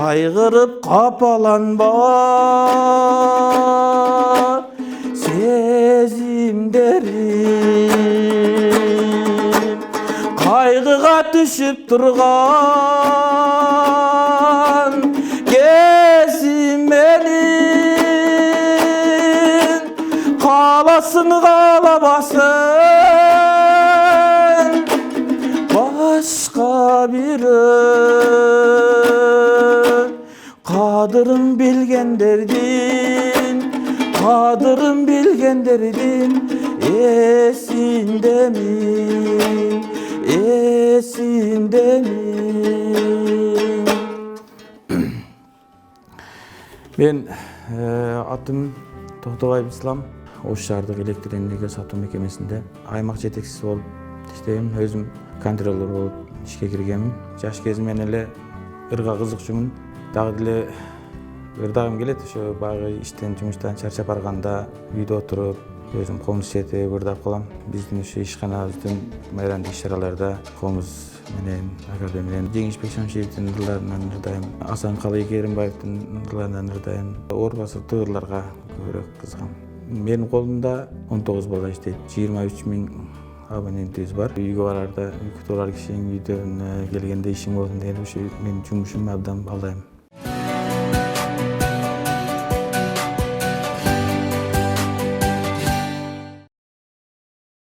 кайгырып капаланба, сезимдерим кайгыга түшүп турган кезим менин, кааласын каалабасын башка бирөө. Кадырын билгендердин эсиндеми. Мен атым Токтогай Ислам, Ош шаардык электр энергия сатуу мекемесинде аймак жетекчиси болуп иштейм. Өзүм контроллер болуп ишке киргенмин. Жаш кезимден эле ырга кызыкчумун. Дагы деле ырдагым келет. Ошо баягы иштен, жумуштан чарчап барганда үйдө отуруп, өзүм комуз чечип ырдап калам. Биздин ушу ишканабыздын майрамдык иш-чараларда комуз менен, аккордеон менен Жеңишбек Шамшиевдин ырларынан ырдайм, Асан Калый Керимбаевдин ырларынан ырдайм. Орбасы ырларга көбүрөөк кызыгам. Менин колумда 19 бала иштейт. 23.000 абонентибиз бар. Үйгө барарда, күтүп алар кишинин үйдөрүнө келгенде ишим болсун дегенде ушу менин жумушум абдан балдайм.